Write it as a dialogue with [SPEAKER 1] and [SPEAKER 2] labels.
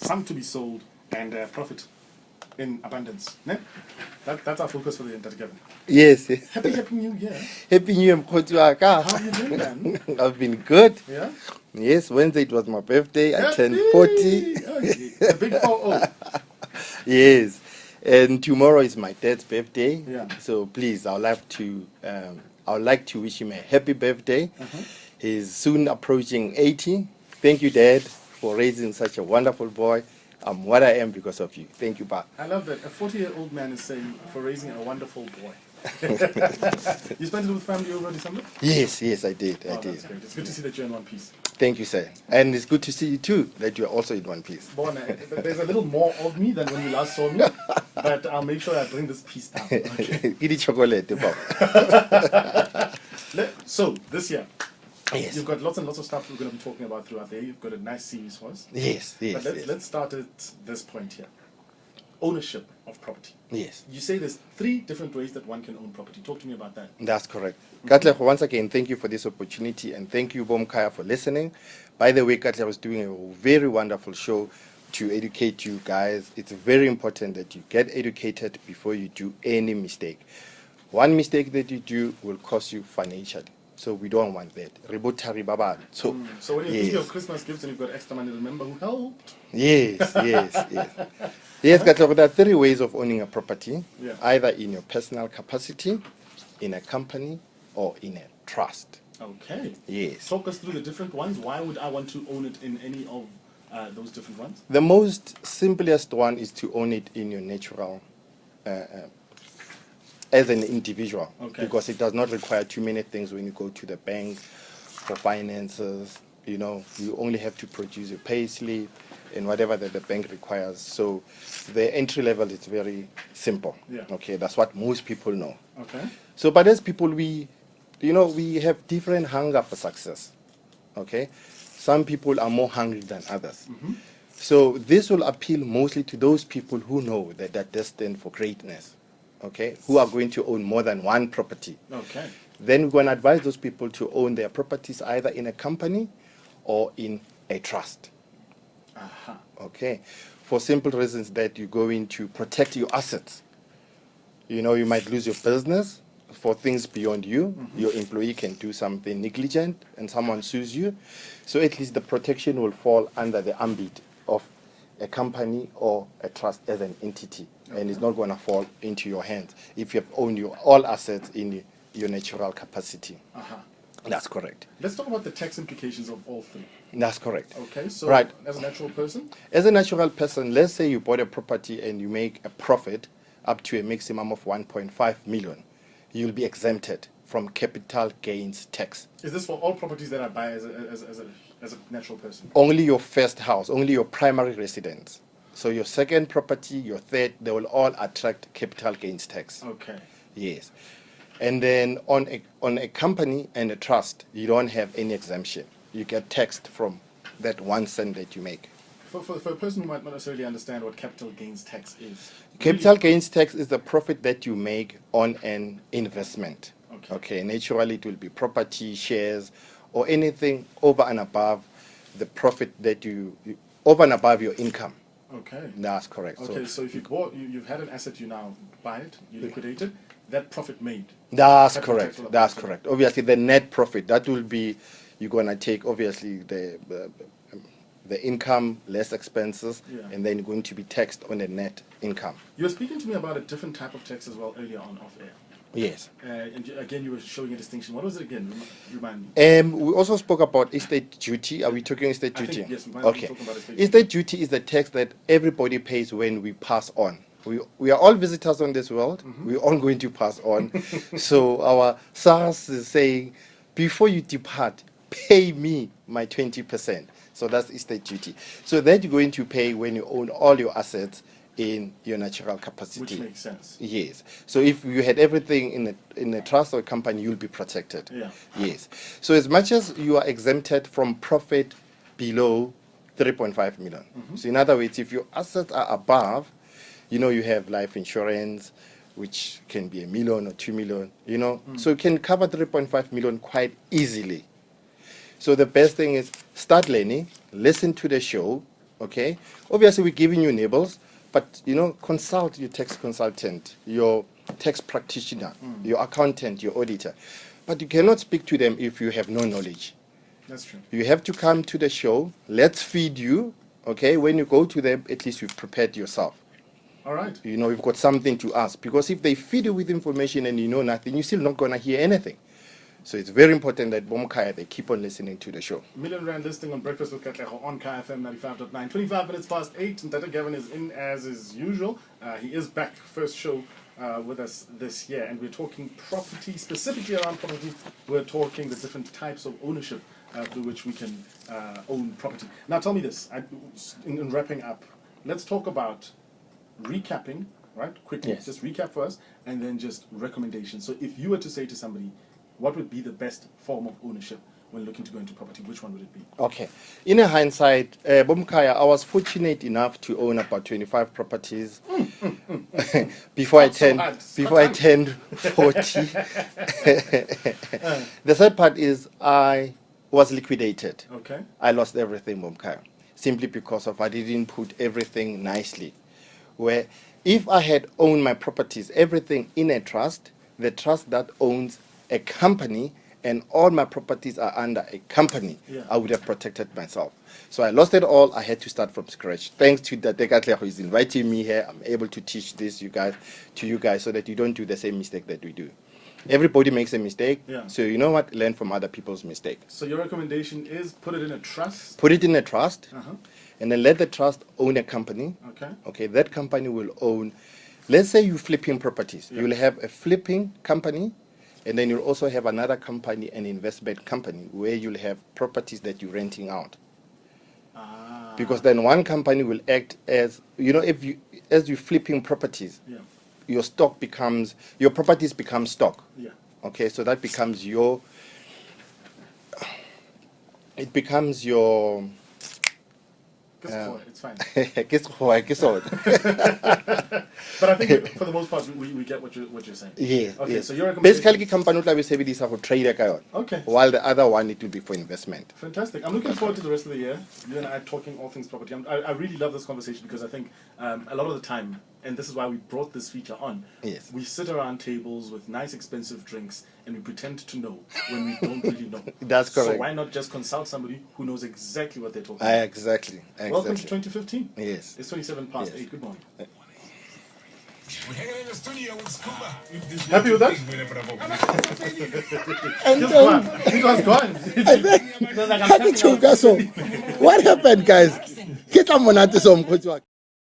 [SPEAKER 1] some to be sold, and profit in abundance. Ne? That's our focus for the entire Kevin.
[SPEAKER 2] Yes.
[SPEAKER 1] Happy New Year.
[SPEAKER 2] Happy New Year, mkhoti waka.
[SPEAKER 1] How have you been, man?
[SPEAKER 2] I've been good.
[SPEAKER 1] Yeah?
[SPEAKER 2] Yes, Wednesday it was my birthday. I turned
[SPEAKER 1] Happy!
[SPEAKER 2] 40.
[SPEAKER 1] Okay. The big 4-0.
[SPEAKER 2] Yes. And tomorrow is my dad's birthday.
[SPEAKER 1] Yeah.
[SPEAKER 2] So please, I would like to wish him a happy birthday. He's soon approaching 80. Thank you, Dad, for raising such a wonderful boy. I'm what I am because of you. Thank you, Pa.
[SPEAKER 1] I love that. A 40-year-old man is saying, for raising a wonderful boy. You spent it with family over December?
[SPEAKER 2] Yes, I did. I
[SPEAKER 1] Oh,
[SPEAKER 2] did.
[SPEAKER 1] that's great. It's good to see that you're in one piece.
[SPEAKER 2] Thank you, sir. And it's good to see you too, that you're also in one piece.
[SPEAKER 1] Bona, there's a little more of me than when you last saw me, but I'll make sure I bring this piece down. Okay.
[SPEAKER 2] Eat chocolate, Papa.
[SPEAKER 1] So, this year,
[SPEAKER 2] Yes.
[SPEAKER 1] you've got lots and lots of stuff we're going to be talking about throughout the year. You've got a nice series for us.
[SPEAKER 2] Yes,
[SPEAKER 1] But let's start at this point here. Ownership of property.
[SPEAKER 2] Yes.
[SPEAKER 1] You say there's 3 different ways that one can own property. Talk to me about that.
[SPEAKER 2] That's correct. Katlego, once again, thank you for this opportunity and thank you, Bomkaya, for listening. By the way, Katlego was doing a very wonderful show to educate you guys. It's very important that you get educated before you do any mistake. One mistake that you do will cost you financially. So we don't want that. Ribotari baba. So
[SPEAKER 1] when you think of Christmas gifts and you've got extra money, remember who helped?
[SPEAKER 2] Yes. Yes, Katlego, there are 3 ways of owning a property.
[SPEAKER 1] Yeah.
[SPEAKER 2] Either in your personal capacity, in a company, or in a trust.
[SPEAKER 1] Okay.
[SPEAKER 2] Yes.
[SPEAKER 1] Talk us through the different ones. Why would I want to own it in any of those different ones?
[SPEAKER 2] The most simplest one is to own it in your natural, as an individual,
[SPEAKER 1] Okay.
[SPEAKER 2] because it does not require too many things when you go to the bank for finances. You know, you only have to produce a pay slip and whatever that the bank requires. So the entry level is very simple.
[SPEAKER 1] Yeah.
[SPEAKER 2] Okay, that's what most people know.
[SPEAKER 1] Okay.
[SPEAKER 2] So, but as people, we have different hunger for success. Okay, some people are more hungry than others. So this will appeal mostly to those people who know that they're destined for greatness. Okay, who are going to own more than one property.
[SPEAKER 1] Okay.
[SPEAKER 2] Then we're going to advise those people to own their properties either in a company or in a trust.
[SPEAKER 1] Aha.
[SPEAKER 2] Okay, for simple reasons that you're going to protect your assets. You know, you might lose your business for things beyond you. Your employee can do something negligent and someone sues you. So at least the protection will fall under the ambit of a company or a trust as an entity. And it's not going to fall into your hands if you have owned your all assets in your natural capacity.
[SPEAKER 1] Aha.
[SPEAKER 2] That's correct.
[SPEAKER 1] Let's talk about the tax implications of all 3.
[SPEAKER 2] That's correct.
[SPEAKER 1] Okay, so
[SPEAKER 2] Right.
[SPEAKER 1] as a natural person,
[SPEAKER 2] As a natural person, let's say you bought a property and you make a profit up to a maximum of 1.5 million. You'll be exempted from capital gains tax.
[SPEAKER 1] is this for all properties that I buy as a natural person?
[SPEAKER 2] Only your first house, only your primary residence. So your second property, your third, they will all attract capital gains tax.
[SPEAKER 1] Okay.
[SPEAKER 2] Yes. And then on a company and a trust, you don't have any exemption. You get taxed from that 1 cent that you make.
[SPEAKER 1] For a person who might not necessarily understand what capital gains tax is.
[SPEAKER 2] Capital gains tax is the profit that you make on an investment.
[SPEAKER 1] Okay.
[SPEAKER 2] Naturally, it will be property, shares, or anything over and above the profit that over and above your income.
[SPEAKER 1] Okay.
[SPEAKER 2] That's correct.
[SPEAKER 1] Okay, so if you've had an asset, you now buy it, you liquidate it, that profit made.
[SPEAKER 2] That's
[SPEAKER 1] Capital tax
[SPEAKER 2] correct.
[SPEAKER 1] will
[SPEAKER 2] That's
[SPEAKER 1] apply to
[SPEAKER 2] correct. Obviously, the net profit that will be you're gonna take obviously the income less expenses,
[SPEAKER 1] Yeah.
[SPEAKER 2] and then you're going to be taxed on the net income.
[SPEAKER 1] You were speaking to me about a different type of tax as well earlier on off air.
[SPEAKER 2] Yes.
[SPEAKER 1] And again, you were showing a distinction. What was it again? Remind me.
[SPEAKER 2] We also spoke about estate duty. Are we talking estate
[SPEAKER 1] I
[SPEAKER 2] duty?
[SPEAKER 1] think, yes, we might be
[SPEAKER 2] Okay.
[SPEAKER 1] talking about estate duty.
[SPEAKER 2] Estate duty is the tax that everybody pays when we pass on. We are all visitors on this world. We're all going to pass on. So our SARS is saying, before you depart, pay me my 20%. So that's estate duty. So that you're going to pay when you own all your assets in your natural capacity.
[SPEAKER 1] Which makes sense.
[SPEAKER 2] Yes. So if you had everything in a trust or company, you'll be protected.
[SPEAKER 1] Yeah.
[SPEAKER 2] Yes. So as much as you are exempted from profit below 3.5 million. So in other words, if your assets are above, you have life insurance, which can be 1 million or 2 million, so you can cover 3.5 million quite easily. So the best thing is start learning, listen to the show, Okay, obviously we're giving you nibbles, but you know, consult your tax consultant, your tax practitioner, your accountant, your auditor. But you cannot speak to them if you have no knowledge.
[SPEAKER 1] That's true.
[SPEAKER 2] You have to come to the show. Let's feed you. Okay, when you go to them, at least you've prepared yourself.
[SPEAKER 1] All right.
[SPEAKER 2] You know, you've got something to ask. Because if they feed you with information and you know nothing, you're still not going to hear anything. So it's very important that Bomkaya, they keep on listening to the show.
[SPEAKER 1] Million Rand listing on Breakfast with Katlego on KFM 95.9. 25 minutes past 8. And Tata Gavin is in as is usual. He is back, first show with us this year. And we're talking property, specifically around property. We're talking the different types of ownership through which we can own property. Now tell me this, in wrapping up, let's talk about recapping, right? Quickly,
[SPEAKER 2] Yes.
[SPEAKER 1] just recap for us, and then just recommendations. So if you were to say to somebody, what would be the best form of ownership when looking to go into property, which one would it be?
[SPEAKER 2] Okay. In a hindsight, Bomkaya, I was fortunate enough to own about 25 properties before I
[SPEAKER 1] Not so
[SPEAKER 2] turned
[SPEAKER 1] hard.
[SPEAKER 2] before I turned 40. The third part is I was liquidated.
[SPEAKER 1] Okay.
[SPEAKER 2] I lost everything, Bomkaya, simply because of I didn't put everything nicely. Where if I had owned my properties, everything in a trust, the trust that owns a company, and all my properties are under a company,
[SPEAKER 1] Yeah.
[SPEAKER 2] I would have protected myself. So I lost it all. I had to start from scratch. Thanks to Datekatler who is inviting me here, I'm able to teach this to you guys, so that you don't do the same mistake that we do. Everybody makes a mistake.
[SPEAKER 1] Yeah.
[SPEAKER 2] So you know what? Learn from other people's mistake.
[SPEAKER 1] So your recommendation is put it in a trust.
[SPEAKER 2] Put it in a trust,
[SPEAKER 1] Uh-huh.
[SPEAKER 2] and then let the trust own a company.
[SPEAKER 1] Okay.
[SPEAKER 2] Okay, that company will own, let's say you're flipping properties.
[SPEAKER 1] Yeah.
[SPEAKER 2] You'll have a flipping company, and then you'll also have another company, an investment company, where you'll have properties that you're renting out.
[SPEAKER 1] Ah.
[SPEAKER 2] Because then one company will act as, you know, as you're flipping properties,
[SPEAKER 1] Yeah.
[SPEAKER 2] your properties become stock.
[SPEAKER 1] Yeah.
[SPEAKER 2] Okay, so that becomes your, it becomes your,
[SPEAKER 1] It's fine.
[SPEAKER 2] But
[SPEAKER 1] I think for the most part, we get what you're saying.
[SPEAKER 2] Yeah.
[SPEAKER 1] Okay,
[SPEAKER 2] yes.
[SPEAKER 1] so your recommendation.
[SPEAKER 2] Basically, company will be sebedisa for trade ka yona.
[SPEAKER 1] Okay.
[SPEAKER 2] While the other one it will be for investment.
[SPEAKER 1] Fantastic. I'm looking forward to the rest of the year. You and I talking all things property. I really love this conversation because I think a lot of the time, and this is why we brought this feature on,
[SPEAKER 2] Yes.
[SPEAKER 1] we sit around tables with nice expensive drinks and we pretend to know when we don't really know.
[SPEAKER 2] That's
[SPEAKER 1] So
[SPEAKER 2] correct.
[SPEAKER 1] why not just consult somebody who knows exactly what they're talking about?
[SPEAKER 2] Exactly.
[SPEAKER 1] Welcome to 2015.
[SPEAKER 2] Yes.
[SPEAKER 1] It's 27 past
[SPEAKER 2] Yes.
[SPEAKER 1] 8. Good morning.
[SPEAKER 3] We're hanging in the studio with Scuba.
[SPEAKER 1] Happy with that?
[SPEAKER 4] And
[SPEAKER 1] Just gone. It was gone.
[SPEAKER 4] What happened, guys? Get monate so mkhotsi wakhe.